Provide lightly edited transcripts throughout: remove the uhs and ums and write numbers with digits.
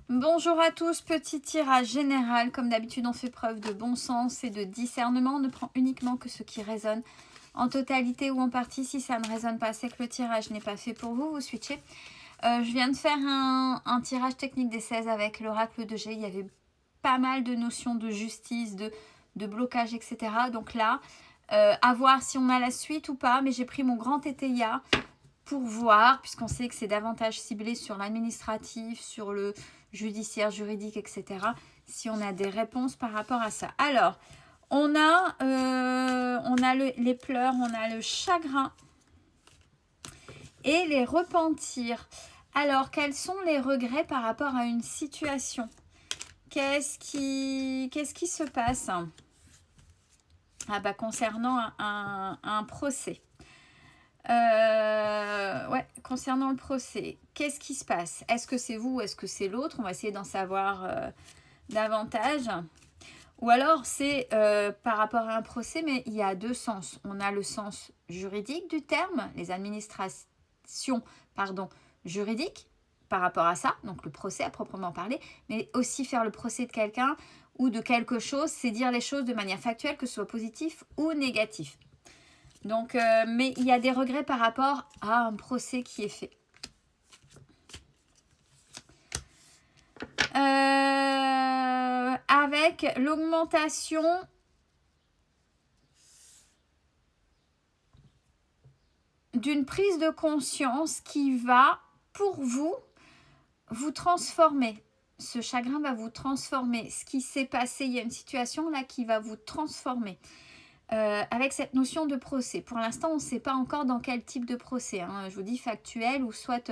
Bonjour à tous, petit tirage général. Comme d'habitude, on fait preuve de bon sens et de discernement. On ne prend uniquement que ce qui résonne en totalité ou en partie. Si ça ne résonne pas, c'est que le tirage n'est pas fait pour vous. Vous switchez. Je viens de faire un tirage technique des 16 avec l'oracle de G. Il y avait pas mal de notions de justice, de blocage, etc. Donc là, à voir si on a la suite ou pas. Mais j'ai pris mon grand tétéia pour voir, puisqu'on sait que c'est davantage ciblé sur l'administratif, sur le judiciaire, juridique, etc. Si on a des réponses par rapport à ça. Alors, on a les pleurs, on a le chagrin et les repentirs. Alors, quels sont les regrets par rapport à une situation? Qu'est-ce qui se passe? Ah bah, concernant un procès. Ouais, concernant le procès, qu'est-ce qui se passe? Est-ce que c'est vous ou est-ce que c'est l'autre? On va essayer d'en savoir davantage. Ou alors c'est par rapport à un procès, mais il y a deux sens. On a le sens juridique du terme, les administrations, juridiques par rapport à ça, donc le procès à proprement parler, mais aussi faire le procès de quelqu'un ou de quelque chose, c'est dire les choses de manière factuelle, que ce soit positif ou négatif. Donc, mais il y a des regrets par rapport à un procès qui est fait. Avec l'augmentation d'une prise de conscience qui va, pour vous, vous transformer. Ce chagrin va vous transformer. Ce qui s'est passé, il y a une situation là qui va vous transformer. Avec cette notion de procès. Pour l'instant, on ne sait pas encore dans quel type de procès. Hein. Je vous dis factuel ou soit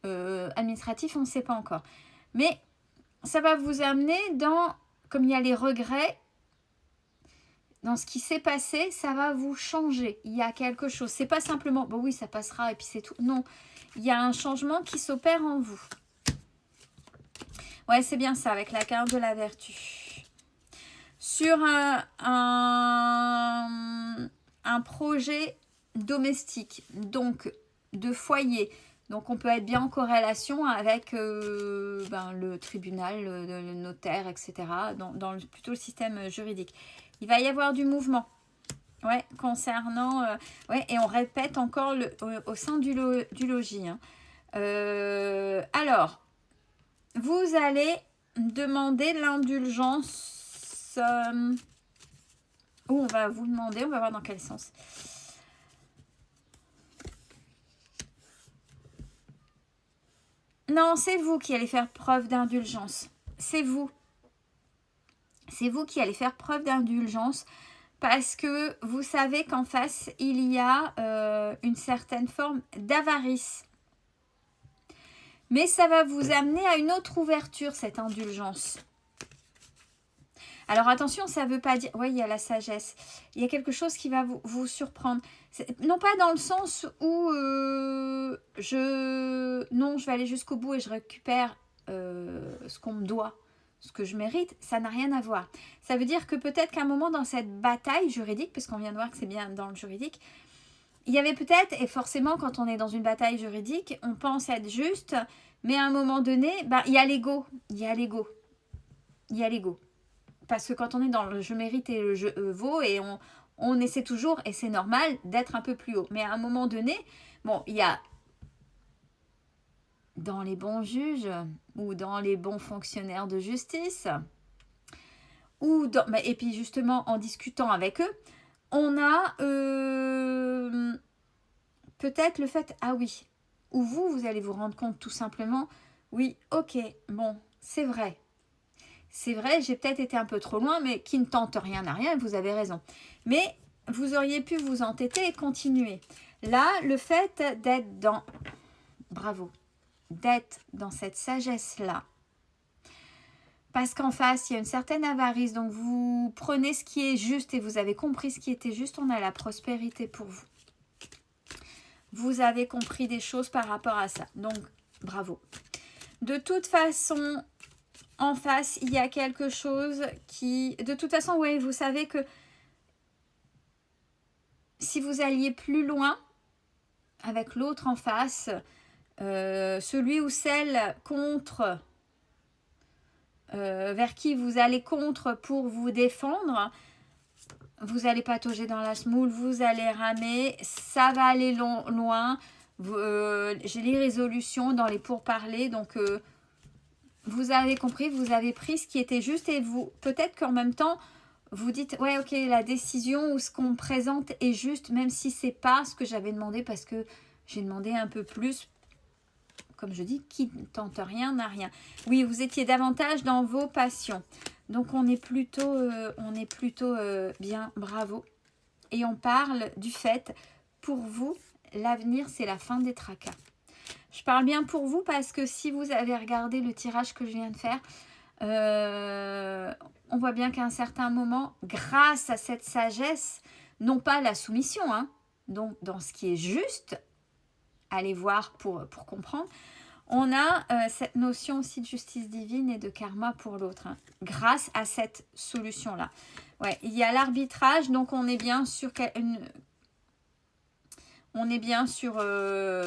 administratif, on ne sait pas encore. Mais ça va vous amener dans, comme il y a les regrets, dans ce qui s'est passé, ça va vous changer. Il y a quelque chose. C'est pas simplement, bon oui, ça passera et puis c'est tout. Non, il y a un changement qui s'opère en vous. Ouais, c'est bien ça, avec la carte de la vertu. Sur un projet domestique, donc de foyer. Donc on peut être bien en corrélation avec le tribunal, le notaire, etc. Dans plutôt le système juridique. Il va y avoir du mouvement. Ouais, concernant... ouais, et on répète encore au sein du logis. Hein. Alors, vous allez demander l'indulgence. Où on va vous demander, on va voir dans quel sens. Non, c'est vous qui allez faire preuve d'indulgence. C'est vous. C'est vous qui allez faire preuve d'indulgence parce que vous savez qu'en face, il y a une certaine forme d'avarice. Mais ça va vous amener à une autre ouverture, cette indulgence. Alors attention, ça ne veut pas dire... Oui, il y a la sagesse. Il y a quelque chose qui va vous surprendre. Non pas dans le sens où je vais aller jusqu'au bout et je récupère ce qu'on me doit, ce que je mérite. Ça n'a rien à voir. Ça veut dire que peut-être qu'à un moment dans cette bataille juridique, parce qu'on vient de voir que c'est bien dans le juridique, il y avait peut-être, et forcément quand on est dans une bataille juridique, on pense être juste, mais à un moment donné, il y a l'ego. Il y a l'ego. Il y a l'ego. Parce que quand on est dans le je mérite et le je vaux, et on essaie toujours, et c'est normal, d'être un peu plus haut. Mais à un moment donné, bon, il y a dans les bons juges ou dans les bons fonctionnaires de justice, et puis justement en discutant avec eux, on a peut-être le fait, ah oui, ou vous allez vous rendre compte tout simplement, oui, ok, bon, c'est vrai. C'est vrai, j'ai peut-être été un peu trop loin, mais qui ne tente rien à rien, et vous avez raison. Mais vous auriez pu vous entêter et continuer. Là, le fait d'être dans... Bravo. D'être dans cette sagesse-là. Parce qu'en face, il y a une certaine avarice. Donc, vous prenez ce qui est juste et vous avez compris ce qui était juste. On a la prospérité pour vous. Vous avez compris des choses par rapport à ça. Donc, bravo. De toute façon... En face, il y a quelque chose qui... De toute façon, oui, vous savez que si vous alliez plus loin avec l'autre en face, celui ou celle contre vers qui vous allez contre pour vous défendre, vous allez patauger dans la semoule, vous allez ramer, ça va aller loin. J'ai les résolutions dans les pourparlers, donc vous avez compris, vous avez pris ce qui était juste et vous, peut-être qu'en même temps, vous dites, ouais, ok, la décision ou ce qu'on présente est juste, même si c'est pas ce que j'avais demandé parce que j'ai demandé un peu plus. Comme je dis, qui ne tente rien n'a rien. Oui, vous étiez davantage dans vos passions. Donc, on est plutôt bien, bravo. Et on parle du fait, pour vous, l'avenir, c'est la fin des tracas. Je parle bien pour vous parce que si vous avez regardé le tirage que je viens de faire, on voit bien qu'à un certain moment, grâce à cette sagesse, non pas la soumission, hein, donc dans ce qui est juste, allez voir pour comprendre, on a cette notion aussi de justice divine et de karma pour l'autre, hein, grâce à cette solution-là. Ouais, il y a l'arbitrage, donc on est bien sur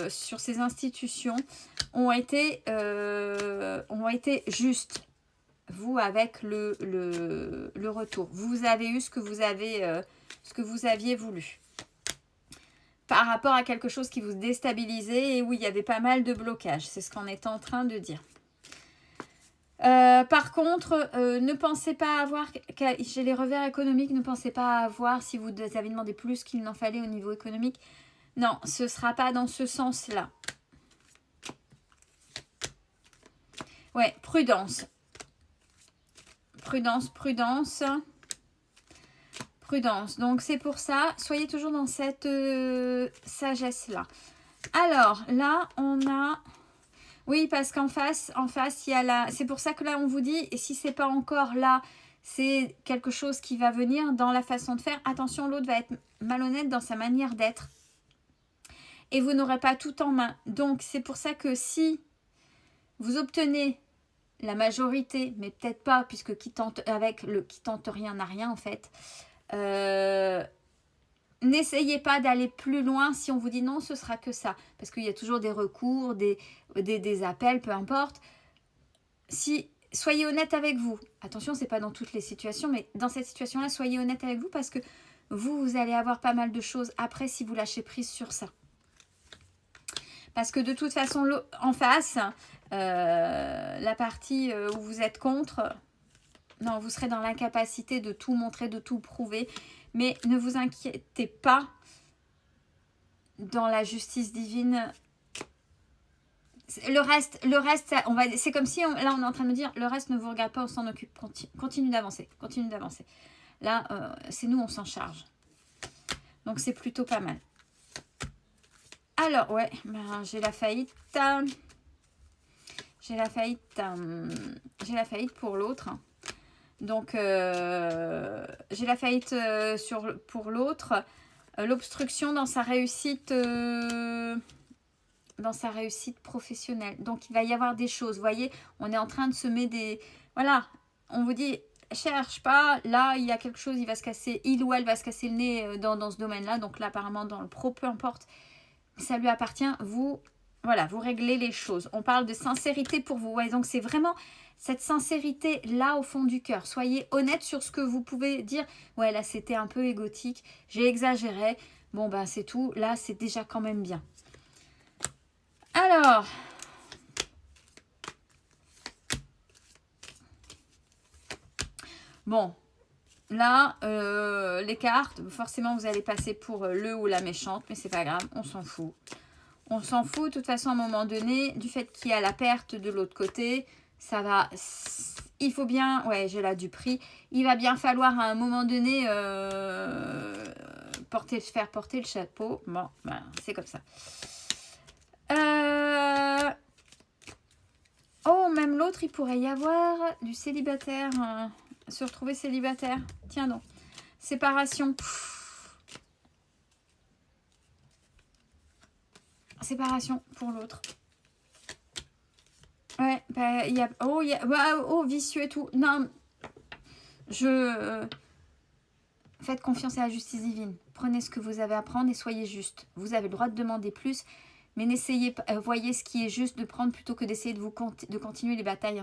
sur ces institutions ont été justes. Vous avec le retour, vous avez eu ce que vous aviez voulu. Par rapport à quelque chose qui vous déstabilisait et où il y avait pas mal de blocages. C'est ce qu'on est en train de dire. Par contre, ne pensez pas avoir, j'ai les revers économiques, ne pensez pas avoir, si vous avez demandé plus qu'il n'en fallait au niveau économique, non, ce ne sera pas dans ce sens-là. Ouais, prudence. Prudence. Donc, c'est pour ça, soyez toujours dans cette sagesse-là. Alors, là, on a... Oui, parce qu'en face, il y a la... C'est pour ça que là, on vous dit, et si c'est pas encore là, c'est quelque chose qui va venir dans la façon de faire. Attention, l'autre va être malhonnête dans sa manière d'être. Et vous n'aurez pas tout en main. Donc, c'est pour ça que si vous obtenez la majorité, mais peut-être pas, puisque qui tente rien n'a rien, en fait. N'essayez pas d'aller plus loin si on vous dit non, ce sera que ça. Parce qu'il y a toujours des recours, des appels, peu importe. Soyez honnête avec vous. Attention, c'est pas dans toutes les situations, mais dans cette situation-là, soyez honnête avec vous parce que vous allez avoir pas mal de choses après si vous lâchez prise sur ça. Parce que de toute façon, en face, la partie où vous êtes contre, non, vous serez dans l'incapacité de tout montrer, de tout prouver. Mais ne vous inquiétez pas dans la justice divine. Le reste, c'est comme si, là, on est en train de me dire, le reste ne vous regarde pas, on s'en occupe. Continue d'avancer. Là, c'est nous, on s'en charge. Donc, c'est plutôt pas mal. Alors, ouais, ben, j'ai la faillite. J'ai la faillite pour l'autre. Donc, j'ai la faillite pour l'autre. L'obstruction dans sa réussite professionnelle. Donc, il va y avoir des choses. Vous voyez, on est en train de semer des... Voilà, on vous dit, cherche pas. Là, il y a quelque chose, il ou elle va se casser le nez dans ce domaine-là. Donc là, apparemment, dans le pro, peu importe, ça lui appartient. Vous réglez les choses. On parle de sincérité pour vous. Ouais, donc, c'est vraiment... cette sincérité là au fond du cœur. Soyez honnête sur ce que vous pouvez dire. Ouais, là c'était un peu égotique. J'ai exagéré. Bon, ben c'est tout. Là, c'est déjà quand même bien. Alors. Bon. Là, les cartes, forcément vous allez passer pour le ou la méchante. Mais c'est pas grave, on s'en fout. On s'en fout de toute façon à un moment donné. Du fait qu'il y a la perte de l'autre côté. Ça va, il faut bien, ouais, j'ai là du prix. Il va bien falloir à un moment donné faire porter le chapeau. Bon, ben, c'est comme ça. Oh, même l'autre, il pourrait y avoir du célibataire. Se retrouver célibataire. Tiens donc. Séparation. Séparation pour l'autre. Ouais, bah, il y a... Oh, vicieux et tout. Non, faites confiance à la justice divine. Prenez ce que vous avez à prendre et soyez juste. Vous avez le droit de demander plus, mais n'essayez pas, voyez ce qui est juste de prendre plutôt que d'essayer de continuer les batailles.